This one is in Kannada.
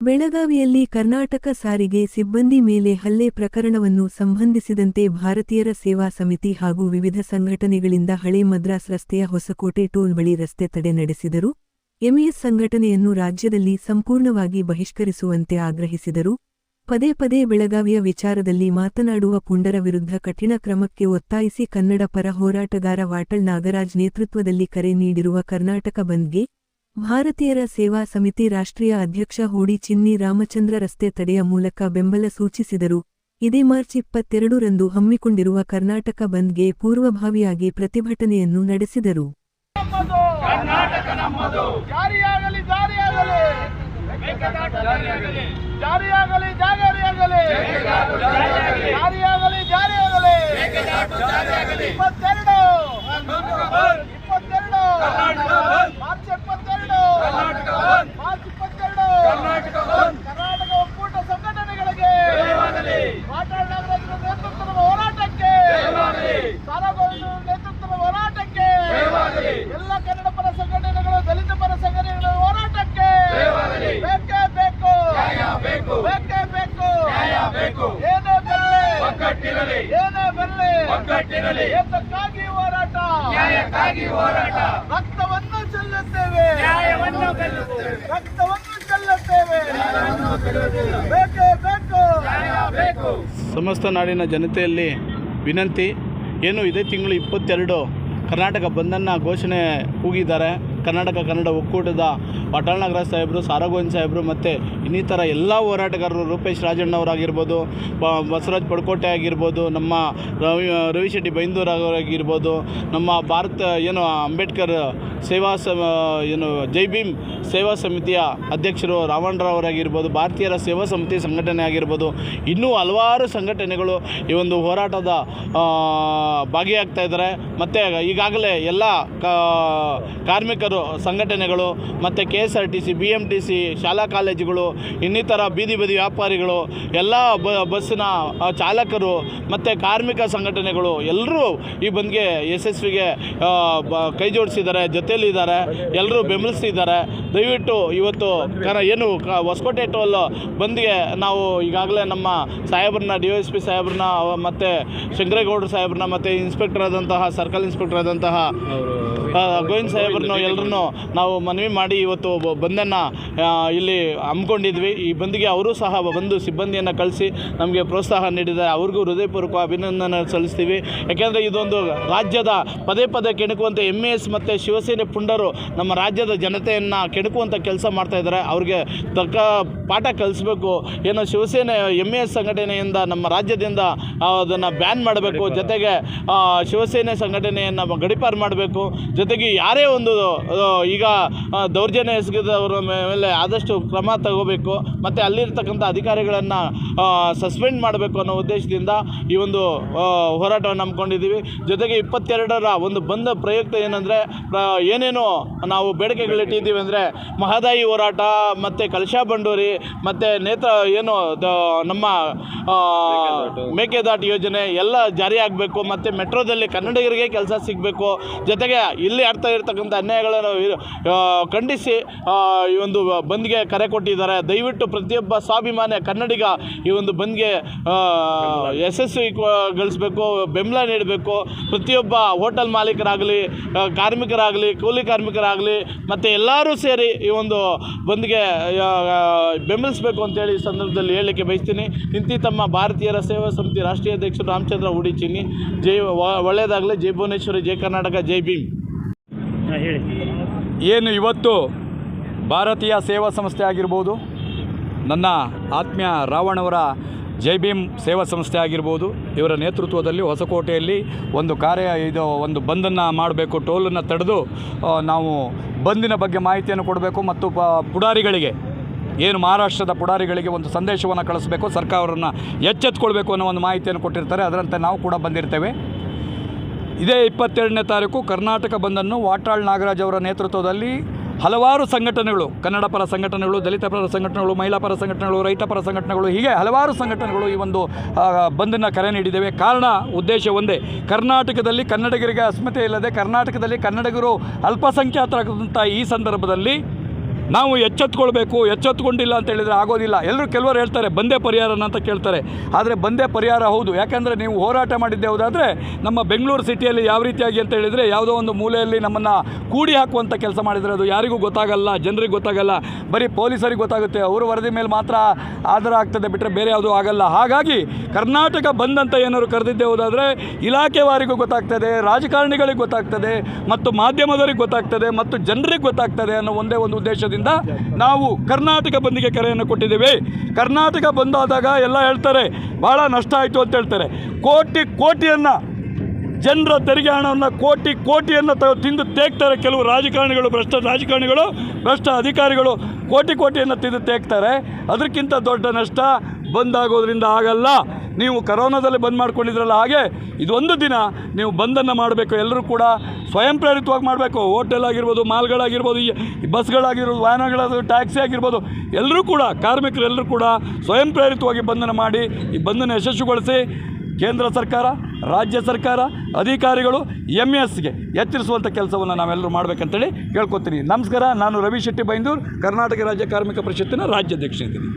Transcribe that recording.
ಬೆಳಗಾವಿಯಲ್ಲಿ ಕರ್ನಾಟಕ ಸಾರಿಗೆ ಸಿಬ್ಬಂದಿ ಮೇಲೆ ಹಲ್ಲೆ ಪ್ರಕರಣವನ್ನು ಸಂಬಂಧಿಸಿದಂತೆ ಭಾರತೀಯರ ಸೇವಾ ಸಮಿತಿ ಹಾಗೂ ವಿವಿಧ ಸಂಘಟನೆಗಳಿಂದ ಹಳೆ ಮದ್ರಾಸ್ ರಸ್ತೆಯ ಹೊಸಕೋಟೆ ಟೋಲ್ ಬಳಿ ರಸ್ತೆ ತಡೆ ನಡೆಸಿದರು. ಎಂಇಎಸ್ ಸಂಘಟನೆಯನ್ನು ರಾಜ್ಯದಲ್ಲಿ ಸಂಪೂರ್ಣವಾಗಿ ಬಹಿಷ್ಕರಿಸುವಂತೆ ಆಗ್ರಹಿಸಿದರು. ಪದೇ ಪದೇ ಬೆಳಗಾವಿಯ ವಿಚಾರದಲ್ಲಿ ಮಾತನಾಡುವ ಪುಂಡರ ವಿರುದ್ಧ ಕಠಿಣ ಕ್ರಮಕ್ಕೆ ಒತ್ತಾಯಿಸಿ ಕನ್ನಡ ಪರ ಹೋರಾಟಗಾರ ವಾಟಾಳ್ ನಾಗರಾಜ್ ನೇತೃತ್ವದಲ್ಲಿ ಕರೆ ನೀಡಿರುವ ಕರ್ನಾಟಕ ಬಂದ್ಗೆ ಭಾರತೀಯರ ಸೇವಾ ಸಮಿತಿ ರಾಷ್ಟ್ರೀಯ ಅಧ್ಯಕ್ಷ ಹೂಡಿ ಚಿನ್ನಿ ರಾಮಚಂದ್ರ ರಸ್ತೆ ತಡೆಯ ಮೂಲಕ ಬೆಂಬಲ ಸೂಚಿಸಿದರು. ಇದೇ ಮಾರ್ಚ್ 22ರಂದು ಹಮ್ಮಿಕೊಂಡಿರುವ ಕರ್ನಾಟಕ ಬಂದ್ಗೆ ಪೂರ್ವಭಾವಿಯಾಗಿ ಪ್ರತಿಭಟನೆಯನ್ನು ನಡೆಸಿದರು. ಕರ್ನಾಟಕ ಒಕ್ಕೂಟ ಸಂಘಟನೆಗಳಿಗೆ ವಾಟಾಳ್ ನಾಗರಾಜ್ ನೇತೃತ್ವದ ಹೋರಾಟಕ್ಕೆ, ಸಾರಗೋವಿಂದ ನೇತೃತ್ವದ ಹೋರಾಟಕ್ಕೆ, ಎಲ್ಲ ಕನ್ನಡ ಪರ ಸಂಘಟನೆಗಳು, ದಲಿತ ಪರ ಸಂಘಟನೆಗಳ ಹೋರಾಟಕ್ಕೆ ಬೇಕೇ ಬೇಕು, ಬೇಕೇ ಬೇಕು. ಏನೇ ಬರಲಿ, ಏನೇ ಬರಲಿ, ಏತಕ್ಕಾಗಿ ಹೋರಾಟ, ರಕ್ತವನ್ನು ಚೆಲ್ಲುತ್ತೇವೆ, ರಕ್ತವನ್ನು ಚೆಲ್ಲುತ್ತೇವೆ, ಬೇಕೇ ಬೇಕು. ಸಮಸ್ತ ನಾಡಿನ ಜನತೆಯಲ್ಲಿ ವಿನಂತಿ ಏನು, ಇದೇ ತಿಂಗಳು 22 ಕರ್ನಾಟಕ ಬಂದನ್ನು ಘೋಷಣೆ ಕೂಗಿದ್ದಾರೆ. ಕರ್ನಾಟಕ ಕನ್ನಡ ಒಕ್ಕೂಟದ ವಾಟಾಳ್ ನಾಗರಾಜ್ ಸಾಹೇಬರು, ಸಾರಗೋವಿಂದ್ ಸಾಹೇಬರು ಮತ್ತು ಇನ್ನಿತರ ಎಲ್ಲ ಹೋರಾಟಗಾರರು, ರೂಪೇಶ್ ರಾಜಣ್ಣವರಾಗಿರ್ಬೋದು, ಬಸವರಾಜ್ ಪಡ್ಕೋಟೆ ಆಗಿರ್ಬೋದು, ನಮ್ಮ ರವಿಶೆಟ್ಟಿ ಬೈಂದೂರ್ ಅವರಾಗಿರ್ಬೋದು, ನಮ್ಮ ಭಾರತ ಅಂಬೇಡ್ಕರ್ ಸೇವಾ ಜೈ ಭೀಮ್ ಸೇವಾ ಸಮಿತಿಯ ಅಧ್ಯಕ್ಷರು ರಾವಣರಾವ್ ಅವರಾಗಿರ್ಬೋದು, ಭಾರತೀಯರ ಸೇವಾ ಸಮಿತಿ ಸಂಘಟನೆ ಆಗಿರ್ಬೋದು, ಇನ್ನೂ ಹಲವಾರು ಸಂಘಟನೆಗಳು ಈ ಒಂದು ಹೋರಾಟದ ಭಾಗಿಯಾಗ್ತಾ ಇದ್ದಾರೆ. ಮತ್ತು ಈಗಾಗಲೇ ಎಲ್ಲ ಕಾರ್ಮಿಕರು ಸಂಘಟನೆಗಳು ಮತ್ತು KSRTC, BMTC, ಶಾಲಾ ಕಾಲೇಜುಗಳು, ಇನ್ನಿತರ ಬೀದಿ ವ್ಯಾಪಾರಿಗಳು, ಎಲ್ಲ ಬಸ್ಸಿನ ಚಾಲಕರು ಮತ್ತು ಕಾರ್ಮಿಕ ಸಂಘಟನೆಗಳು ಎಲ್ಲರೂ ಈ ಬಂದ್ಗೆ ಯಶಸ್ವಿಗೆ ಕೈ ಜೋಡಿಸಿದ್ದಾರೆ, ಜೊತೆಯಲ್ಲಿದ್ದಾರೆ, ಎಲ್ಲರೂ ಬೆಂಬಲಿಸ್ತಿದ್ದಾರೆ. ದಯವಿಟ್ಟು ಇವತ್ತು ಹೊಸಕೋಟೆ ಟೋಲ್ ಬಂದ್ಗೆ ನಾವು ಈಗಾಗಲೇ ನಮ್ಮ ಸಾಹೇಬ್ರನ್ನ, DYSP ಸಾಹೇಬ್ರನ್ನ ಮತ್ತು ಶಂಕರೇಗೌಡರು ಸಾಹೇಬ್ರನ್ನ ಮತ್ತು ಇನ್ಸ್ಪೆಕ್ಟರ್ ಆದಂತಹ ಸರ್ಕಲ್ ಇನ್ಸ್ಪೆಕ್ಟರ್ ಆದಂತಹ ಗೋವಿಂದ್ ಸಾಹೇಬ್ರನ್ನು ಎಲ್ಲರನ್ನೂ ನಾವು ಮನವಿ ಮಾಡಿ ಇವತ್ತು ಬಂದನ್ನು ಇಲ್ಲಿ ಹಮ್ಮಿಕೊಂಡಿದ್ವಿ. ಈ ಬಂದ್ಗೆ ಅವರು ಸಹ ಬಂದು ಸಿಬ್ಬಂದಿಯನ್ನು ಕಳಿಸಿ ನಮಗೆ ಪ್ರೋತ್ಸಾಹ ನೀಡಿದ್ದಾರೆ. ಅವ್ರಿಗೂ ಹೃದಯಪೂರ್ವಕ ಅಭಿನಂದನೆ ಸಲ್ಲಿಸ್ತೀವಿ. ಯಾಕೆಂದರೆ ಇದೊಂದು ರಾಜ್ಯದ ಪದೇ ಕೆಣಕುವಂಥ MES ಮತ್ತು ಶಿವಸೇನೆ ಪುಂಡರು ನಮ್ಮ ರಾಜ್ಯದ ಜನತೆಯನ್ನು ಕೆಣಕುವಂಥ ಕೆಲಸ ಮಾಡ್ತಾಯಿದ್ದಾರೆ. ಅವ್ರಿಗೆ ತಕ್ಕ ಪಾಠ ಕಲಿಸ್ಬೇಕು. ಏನು ಶಿವಸೇನೆ MES ಸಂಘಟನೆಯಿಂದ ನಮ್ಮ ರಾಜ್ಯದಿಂದ ಅದನ್ನು ಬ್ಯಾನ್ ಮಾಡಬೇಕು. ಜೊತೆಗೆ ಶಿವಸೇನೆ ಸಂಘಟನೆಯನ್ನು ಗಡೀಪಾರು ಮಾಡಬೇಕು. ಜೊತೆಗೆ ಯಾರೇ ಒಂದು ಈಗ ದೌರ್ಜನ್ಯ ಎಸಗಿದವರ ಮೇಲೆ ಆದಷ್ಟು ಕ್ರಮ ತಗೋಬೇಕು ಮತ್ತು ಅಲ್ಲಿರ್ತಕ್ಕಂಥ ಅಧಿಕಾರಿಗಳನ್ನು ಸಸ್ಪೆಂಡ್ ಮಾಡಬೇಕು ಅನ್ನೋ ಉದ್ದೇಶದಿಂದ ಈ ಒಂದು ಹೋರಾಟವನ್ನು ಹಮ್ಮಿಕೊಂಡಿದ್ದೀವಿ. ಜೊತೆಗೆ 22ರ ಒಂದು ಬಂದ ಪ್ರಯುಕ್ತ ಏನಂದರೆ ಏನೇನು ನಾವು ಬೇಡಿಕೆಗಳಿಟ್ಟಿದ್ದೀವಿ ಅಂದರೆ ಮಹದಾಯಿ ಹೋರಾಟ ಮತ್ತು ಕಳಶಾ ಬಂಡೂರಿ ಮತ್ತು ನಮ್ಮ ಮೇಕೆದಾಟು ಯೋಜನೆ ಎಲ್ಲ ಜಾರಿ ಆಗಬೇಕು ಮತ್ತು ಮೆಟ್ರೋದಲ್ಲಿ ಕನ್ನಡಿಗರಿಗೆ ಕೆಲಸ ಸಿಗಬೇಕು. ಜೊತೆಗೆ ಇಲ್ಲಿ ಆಗ್ತಾ ಇರ್ತಕ್ಕಂಥ ಅನ್ಯಾಯಗಳನ್ನು ಖಂಡಿಸಿ ಈ ಒಂದು ಬಂದ್ಗೆ ಕರೆ ಕೊಟ್ಟಿದ್ದಾರೆ. ದಯವಿಟ್ಟು ಪ್ರತಿಯೊಬ್ಬ ಸ್ವಾಭಿಮಾನಿ ಕನ್ನಡಿಗ ಈ ಒಂದು ಬಂದ್ಗೆ ಯಶಸ್ವಿಗೊಳಿಸಬೇಕು, ಬೆಂಬಲ ನೀಡಬೇಕು. ಪ್ರತಿಯೊಬ್ಬ ಹೋಟೆಲ್ ಮಾಲೀಕರಾಗಲಿ, ಕಾರ್ಮಿಕರಾಗಲಿ, ಕೂಲಿ ಕಾರ್ಮಿಕರಾಗಲಿ ಮತ್ತು ಎಲ್ಲರೂ ಸೇರಿ ಈ ಒಂದು ಬಂದ್ಗೆ ಬೆಂಬಲಿಸಬೇಕು ಅಂತೇಳಿ ಈ ಸಂದರ್ಭದಲ್ಲಿ ಹೇಳಲಿಕ್ಕೆ ಬಯಸ್ತೀನಿ. ಇಂತಿ ತಮ್ಮ ಭಾರತೀಯರ ಸೇವಾ ಸಮಿತಿ ರಾಷ್ಟ್ರೀಯ ಅಧ್ಯಕ್ಷರು ರಾಮಚಂದ್ರ ಹೂಡಿ ಚಿನ್ನಿ. ಒಳ್ಳೆಯದಾಗಲಿ. ಜೈ ಭುವನೇಶ್ವರಿ, ಜೈ ಕರ್ನಾಟಕ, ಜೈ ಭೀಮ್. ಏನು ಇವತ್ತು ಭಾರತೀಯ ಸೇವಾ ಸಂಸ್ಥೆ ಆಗಿರ್ಬೋದು, ನನ್ನ ಆತ್ಮೀಯ ರಾವಣವರ ಜೈ ಭೀಮ್ ಸೇವಾ ಸಂಸ್ಥೆ ಆಗಿರ್ಬೋದು, ಇವರ ನೇತೃತ್ವದಲ್ಲಿ ಹೊಸಕೋಟೆಯಲ್ಲಿ ಒಂದು ಬಂದನ್ನು ಮಾಡಬೇಕು. ಟೋಲನ್ನು ತಡೆದು ನಾವು ಬಂದಿನ ಬಗ್ಗೆ ಮಾಹಿತಿಯನ್ನು ಕೊಡಬೇಕು ಮತ್ತು ಪುಡಾರಿಗಳಿಗೆ, ಏನು ಮಹಾರಾಷ್ಟ್ರದ ಪುಡಾರಿಗಳಿಗೆ ಒಂದು ಸಂದೇಶವನ್ನು ಕಳಿಸಬೇಕು, ಸರ್ಕಾರವನ್ನು ಎಚ್ಚೆತ್ತುಕೊಳ್ಬೇಕು ಅನ್ನೋ ಒಂದು ಮಾಹಿತಿಯನ್ನು ಕೊಟ್ಟಿರ್ತಾರೆ. ಅದರಂತೆ ನಾವು ಕೂಡ ಬಂದಿರ್ತೇವೆ. ಇದೇ 22ನೇ ತಾರೀಕು ಕರ್ನಾಟಕ ಬಂದನ್ನು ವಾಟಾಳ್ ನಾಗರಾಜ್ ಅವರ ನೇತೃತ್ವದಲ್ಲಿ ಹಲವಾರು ಸಂಘಟನೆಗಳು, ಕನ್ನಡ ಪರ ಸಂಘಟನೆಗಳು, ದಲಿತ ಪರ ಸಂಘಟನೆಗಳು, ಮಹಿಳಾ ಪರ ಸಂಘಟನೆಗಳು, ರೈತ ಪರ ಸಂಘಟನೆಗಳು, ಹೀಗೆ ಹಲವಾರು ಸಂಘಟನೆಗಳು ಈ ಒಂದು ಬಂದನ್ನು ಕರೆ ನೀಡಿದ್ದೇವೆ. ಉದ್ದೇಶ ಒಂದೇ, ಕರ್ನಾಟಕದಲ್ಲಿ ಕನ್ನಡಿಗರಿಗೆ ಅಸ್ಮಿತೆ ಇಲ್ಲದೆ ಕರ್ನಾಟಕದಲ್ಲಿ ಕನ್ನಡಿಗರು ಅಲ್ಪಸಂಖ್ಯಾತರಾದಂಥ ಈ ಸಂದರ್ಭದಲ್ಲಿ ನಾವು ಎಚ್ಚೆತ್ತುಕೊಂಡಿಲ್ಲ ಅಂತ ಹೇಳಿದರೆ ಆಗೋದಿಲ್ಲ. ಎಲ್ಲರೂ ಕೆಲವರು ಹೇಳ್ತಾರೆ ಬಂದೇ ಪರಿಹಾರನ ಅಂತ ಕೇಳ್ತಾರೆ. ಆದರೆ ಬಂದೇ ಪರಿಹಾರ ಹೌದು. ಯಾಕಂದರೆ ನೀವು ಹೋರಾಟ ಮಾಡಿದ್ದೆ ಹೌದಾದರೆ ನಮ್ಮ ಬೆಂಗಳೂರು ಸಿಟಿಯಲ್ಲಿ ಯಾವ ರೀತಿಯಾಗಿ ಅಂತ ಹೇಳಿದರೆ ಯಾವುದೋ ಒಂದು ಮೂಲೆಯಲ್ಲಿ ನಮ್ಮನ್ನು ಕೂಡಿ ಹಾಕುವಂಥ ಕೆಲಸ ಮಾಡಿದರೆ ಅದು ಯಾರಿಗೂ ಗೊತ್ತಾಗಲ್ಲ, ಜನರಿಗೆ ಗೊತ್ತಾಗಲ್ಲ, ಬರೀ ಪೊಲೀಸರಿಗೆ ಗೊತ್ತಾಗುತ್ತೆ. ಅವರು ವರದಿ ಮೇಲೆ ಮಾತ್ರ ಆಧಾರ ಆಗ್ತದೆ ಬಿಟ್ಟರೆ ಬೇರೆ ಯಾವುದೂ ಆಗಲ್ಲ. ಹಾಗಾಗಿ ಕರ್ನಾಟಕ ಬಂದ್ ಅಂತ ಏನಾದ್ರು ಕರೆದಿದ್ದೆ ಹೋದಾದರೆ ಇಲಾಖೆವಾರಿಗೂ ಗೊತ್ತಾಗ್ತದೆ, ರಾಜಕಾರಣಿಗಳಿಗೆ ಗೊತ್ತಾಗ್ತದೆ, ಮತ್ತು ಮಾಧ್ಯಮದವರಿಗೆ ಗೊತ್ತಾಗ್ತದೆ, ಮತ್ತು ಜನರಿಗೆ ಗೊತ್ತಾಗ್ತದೆ ಅನ್ನೋ ಒಂದೇ ಒಂದು ಉದ್ದೇಶದಿಂದ ನಾವು ಕರ್ನಾಟಕ ಬಂದ್ಗೆ ಕರೆಯನ್ನು ಕೊಟ್ಟಿದ್ದೇವೆ. ಕರ್ನಾಟಕ ಬಂದಾದಾಗ ಎಲ್ಲ ಹೇಳ್ತಾರೆ ಭಾಳ ನಷ್ಟ ಆಯಿತು ಅಂತ ಹೇಳ್ತಾರೆ. ಕೋಟಿಯನ್ನು ಜನರ ತೆರಿಗೆ ಹಣವನ್ನು ಕೋಟಿಯನ್ನು ತಿಂದು ತೇಗ್ತಾರೆ ಕೆಲವು ರಾಜಕಾರಣಿಗಳು, ಭ್ರಷ್ಟ ಅಧಿಕಾರಿಗಳು ಕೋಟಿಯನ್ನು ತಿಂದು ತೇಗ್ತಾರೆ. ಅದಕ್ಕಿಂತ ದೊಡ್ಡ ನಷ್ಟ ಬಂದಾಗೋದ್ರಿಂದ ಆಗಲ್ಲ. ನೀವು ಕರೋನಾದಲ್ಲಿ ಬಂದ್ ಮಾಡ್ಕೊಂಡಿದ್ರಲ್ಲ, ಹಾಗೆ ಇದೊಂದು ದಿನ ನೀವು ಬಂದನ್ನು ಮಾಡಬೇಕು. ಎಲ್ಲರೂ ಕೂಡ ಸ್ವಯಂ ಪ್ರೇರಿತವಾಗಿ ಮಾಡಬೇಕು. ಹೋಟೆಲ್ ಆಗಿರ್ಬೋದು, ಮಾಲ್ಗಳಾಗಿರ್ಬೋದು, ಈ ಬಸ್ಗಳಾಗಿರ್ಬೋದು, ವಾಹನಗಳಾಗಿರ್ಬೋದು, ಟ್ಯಾಕ್ಸಿ ಆಗಿರ್ಬೋದು, ಎಲ್ಲರೂ ಕೂಡ ಕಾರ್ಮಿಕರೆಲ್ಲರೂ ಕೂಡ ಸ್ವಯಂ ಪ್ರೇರಿತವಾಗಿ ಬಂಧನ ಮಾಡಿ ಈ ಬಂಧನ ಯಶಸ್ವಿಗೊಳಿಸಿ ಕೇಂದ್ರ ಸರ್ಕಾರ, ರಾಜ್ಯ ಸರ್ಕಾರ, ಅಧಿಕಾರಿಗಳು MESಗೆ ಎಚ್ಚರಿಸುವಂಥ ಕೆಲಸವನ್ನು ನಾವೆಲ್ಲರೂ ಮಾಡಬೇಕಂತೇಳಿ ಕೇಳ್ಕೊತೀನಿ. ನಮಸ್ಕಾರ. ನಾನು ರವಿ ಶೆಟ್ಟಿ ಬೈಂದೂರು, ಕರ್ನಾಟಕ ರಾಜ್ಯ ಕಾರ್ಮಿಕ ಪರಿಷತ್ತಿನ ರಾಜ್ಯಾಧ್ಯಕ್ಷ ಇದ್ದೀನಿ.